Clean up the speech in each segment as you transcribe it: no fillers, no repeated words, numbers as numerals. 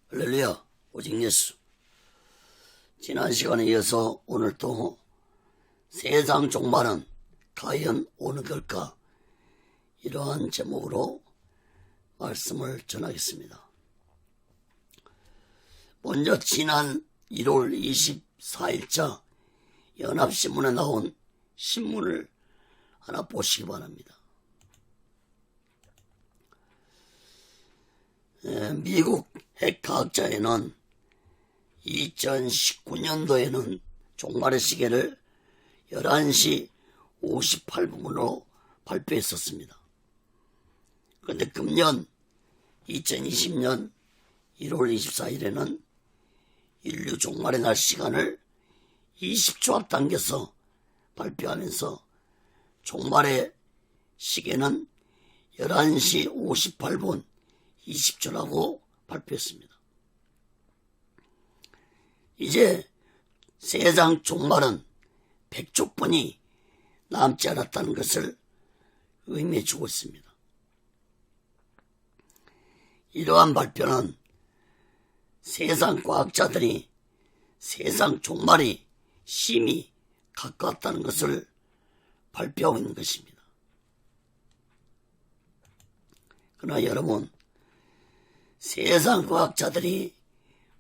할렐루야, 오직 예수. 지난 시간에 이어서 오늘 또 세상 종말은 과연 어느 걸까? 이러한 제목으로 말씀을 전하겠습니다. 먼저 지난 1월 24일자 연합신문에 나온 신문을 하나 보시기 바랍니다. 미국 핵과학자에는 2019년도에는 종말의 시계를 11시 58분으로 발표했었습니다. 그런데 금년 2020년 1월 24일에는 인류 종말의 날 시간을 20초 앞당겨서 발표하면서 종말의 시계는 11시 58분 20초라고 발표했습니다. 이제 세상 종말은 100초뿐이 남지 않았다는 것을 의미해 주고 있습니다. 이러한 발표는 세상 과학자들이 세상 종말이 심히 가까웠다는 것을 발표하고 있는 것입니다. 그러나 여러분, 세상 과학자들이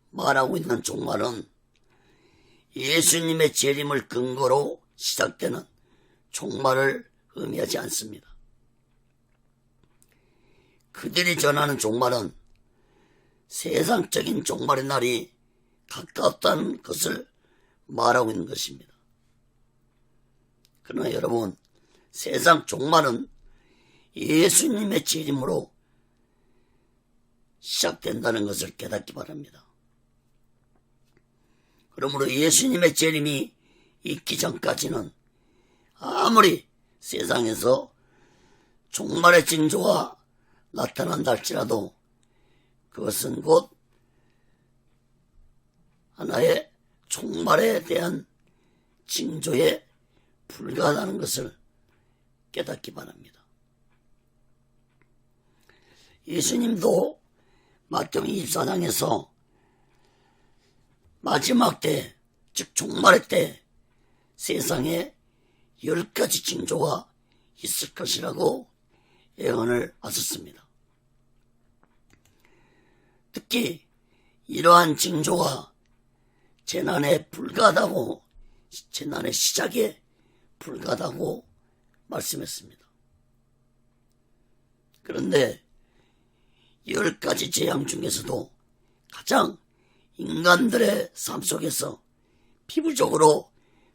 말하고 있는 종말은 예수님의 재림을 근거로 시작되는 종말을 의미하지 않습니다. 그들이 전하는 종말은 세상적인 종말의 날이 가까웠다는 것을 말하고 있는 것입니다. 그러나 여러분, 세상 종말은 예수님의 재림으로 시작된다는 것을 깨닫기 바랍니다. 그러므로 예수님의 재림이 있기 전까지는 아무리 세상에서 종말의 징조가 나타난다 할지라도 그것은 곧 하나의 종말에 대한 징조에 불과하다는 것을 깨닫기 바랍니다. 예수님도 마태복음 24장에서 마지막 때, 즉 종말의 때 세상에 10가지 징조가 있을 것이라고 예언을 하셨습니다. 특히 이러한 징조가 재난에 불과하다고, 재난의 시작에 불과하다고 말씀했습니다. 그런데 10가지 재앙 중에서도 가장 인간들의 삶 속에서 피부적으로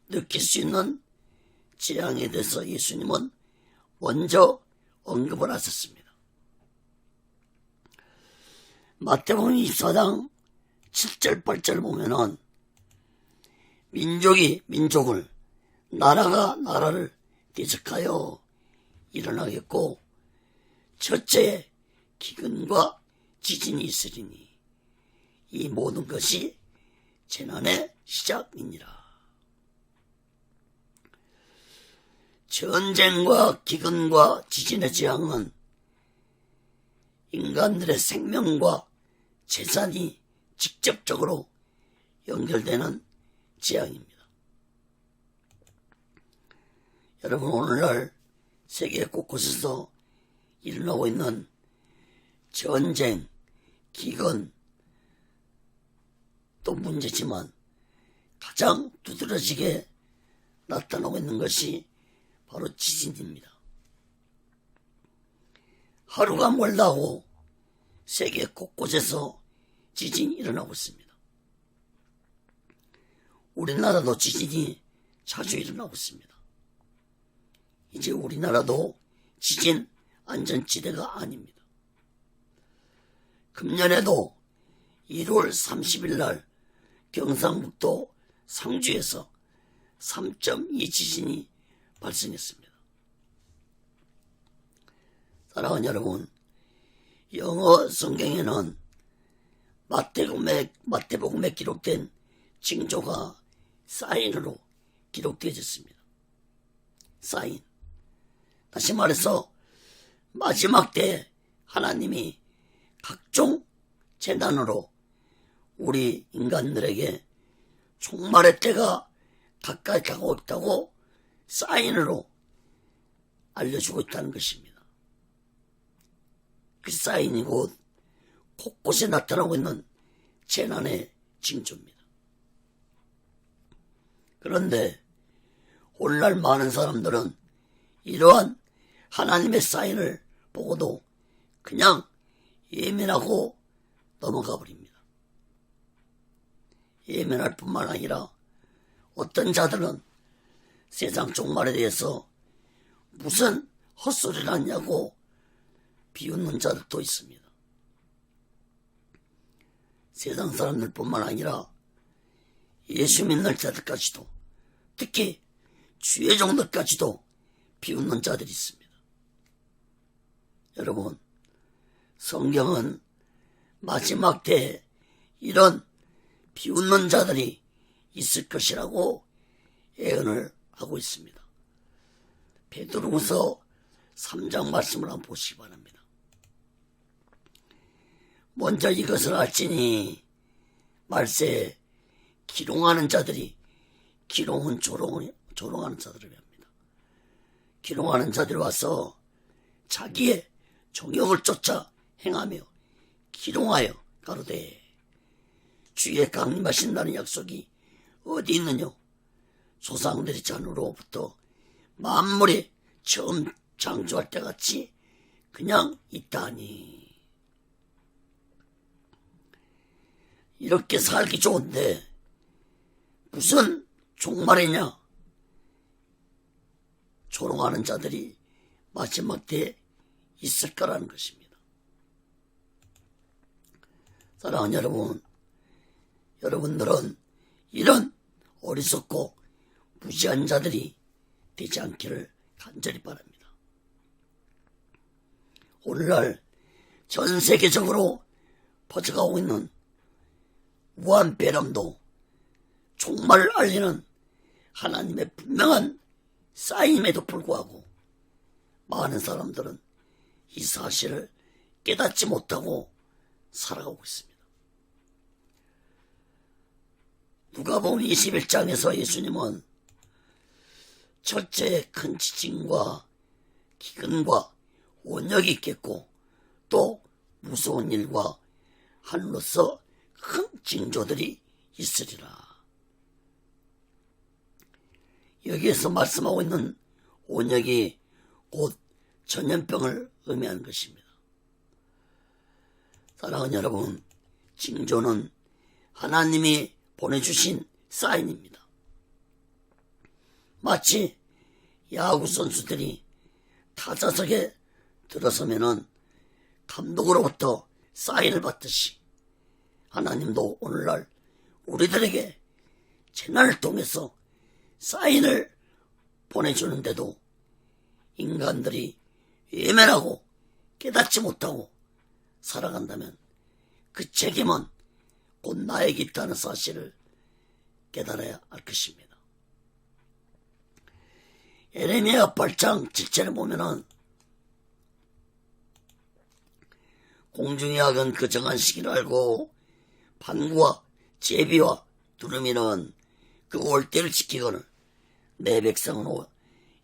느낄 수 있는 재앙에 대해서 예수님은 먼저 언급을 하셨습니다. 마태복음 24장 7절 8절 보면은 민족이 민족을, 나라가 나라를 대적하여 일어나겠고 첫째 기근과 지진이 있으리니 이 모든 것이 재난의 시작이니라. 전쟁과 기근과 지진의 재앙은 인간들의 생명과 재산이 직접적으로 연결되는 재앙입니다. 여러분, 오늘날 세계 곳곳에서 일어나고 있는 전쟁, 기근, 또 문제지만 가장 두드러지게 나타나고 있는 것이 바로 지진입니다. 하루가 멀다고 세계 곳곳에서 지진이 일어나고 있습니다. 우리나라도 지진이 자주 일어나고 있습니다. 이제 우리나라도 지진 안전지대가 아닙니다. 금년에도 1월 30일 날 경상북도 상주에서 3.2 지진이 발생했습니다. 사랑하는 여러분, 영어 성경에는 마태복음에 기록된 징조가 사인으로 기록되어졌습니다. 사인. 다시 말해서 마지막 때 하나님이 각종 재난으로 우리 인간들에게 종말의 때가 가까이 가고 있다고 사인으로 알려주고 있다는 것입니다. 그 사인이 곧 곳곳에 나타나고 있는 재난의 징조입니다. 그런데 오늘날 많은 사람들은 이러한 하나님의 사인을 보고도 그냥 예민하고 넘어가 버립니다. 예민할 뿐만 아니라 어떤 자들은 세상 종말에 대해서 무슨 헛소리를 하냐고 비웃는 자들도 있습니다. 세상 사람들 뿐만 아니라 예수 믿는 자들까지도, 특히 주의 종들까지도 비웃는 자들이 있습니다. 여러분, 성경은 마지막 때에 이런 비웃는 자들이 있을 것이라고 예언을 하고 있습니다. 베드로후서 3장 말씀을 한번 보시기 바랍니다. 먼저 이것을 알지니 말세에 기롱하는 자들이, 기롱은 조롱하는 자들을 합니다. 기롱하는 자들이 와서 자기의 정욕을 쫓아 행하며 기롱하여 가로되 주의 강림하신다는 약속이 어디 있느냐? 조상들의 잔으로부터 만물이 처음 창조할 때 같이 그냥 있다니. 이렇게 살기 좋은데 무슨 종말이냐? 조롱하는 자들이 마지막 때에 있을 거라는 것입니다. 사랑하는 여러분, 여러분들은 이런 어리석고 무지한 자들이 되지 않기를 간절히 바랍니다. 오늘날 전 세계적으로 퍼져가고 있는 무한배람도 종말을 알리는 하나님의 분명한 사인임에도 불구하고 많은 사람들은 이 사실을 깨닫지 못하고 살아가고 있습니다. 누가복음 21장에서 예수님은 첫째 큰 지진과 기근과 원역이 있겠고 또 무서운 일과 하늘로서 큰 징조들이 있으리라. 여기에서 말씀하고 있는 원역이 곧 전염병을 의미하는 것입니다. 사랑하는 여러분, 징조는 하나님이 보내주신 사인입니다. 마치 야구 선수들이 타자석에 들어서면은 감독으로부터 사인을 받듯이 하나님도 오늘날 우리들에게 재난을 통해서 사인을 보내주는데도 인간들이 외면하고 깨닫지 못하고 살아간다면 그 책임은 곧 나에게 있다는 사실을 깨달아야 할 것입니다. 예레미야 8장 7절에 보면은 공중의 악은 그 정한 시기를 알고 반구와 제비와 두루미는 그 올 때를 지키거늘 내 백성은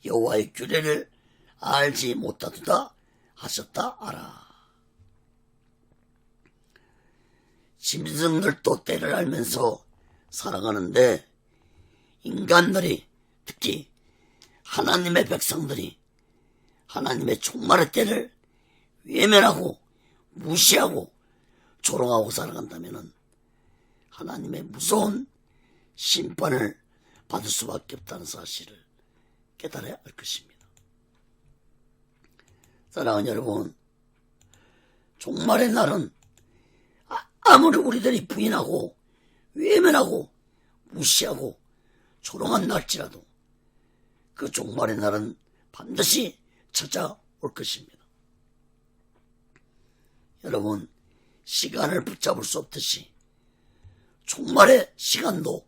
여호와의 규례를 알지 못하도다 하셨다 알아. 짐승들도 때를 알면서 살아가는데 인간들이, 특히 하나님의 백성들이 하나님의 종말의 때를 외면하고 무시하고 조롱하고 살아간다면 하나님의 무서운 심판을 받을 수밖에 없다는 사실을 깨달아야 할 것입니다. 사랑하는 여러분, 종말의 날은 아무리 우리들이 부인하고 외면하고 무시하고 조롱한 날지라도 그 종말의 날은 반드시 찾아올 것입니다. 여러분, 시간을 붙잡을 수 없듯이 종말의 시간도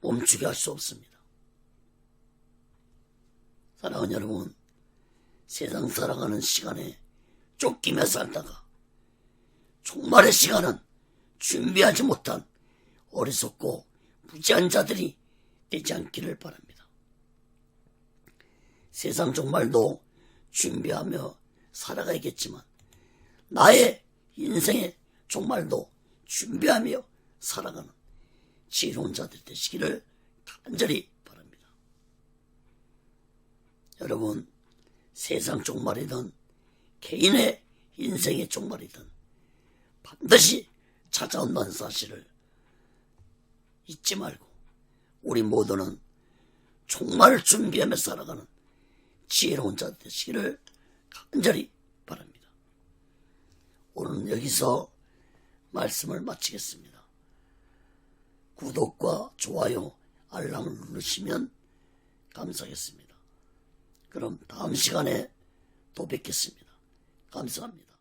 멈추게 할 수 없습니다. 사랑하는 여러분, 세상 살아가는 시간에 쫓기며 살다가 종말의 시간은 준비하지 못한 어리석고 무지한 자들이 되지 않기를 바랍니다. 세상 종말도 준비하며 살아가야겠지만 나의 인생의 종말도 준비하며 살아가는 지혜로운 자들 되시기를 간절히 바랍니다. 여러분, 세상 종말이든 개인의 인생의 종말이든 반드시 찾아온다는 사실을 잊지 말고 우리 모두는 종말을 준비하며 살아가는 지혜로운 자 되시기를 간절히 바랍니다. 오늘은 여기서 말씀을 마치겠습니다. 구독과 좋아요, 알람을 누르시면 감사하겠습니다. 그럼 다음 시간에 또 뵙겠습니다. 감사합니다.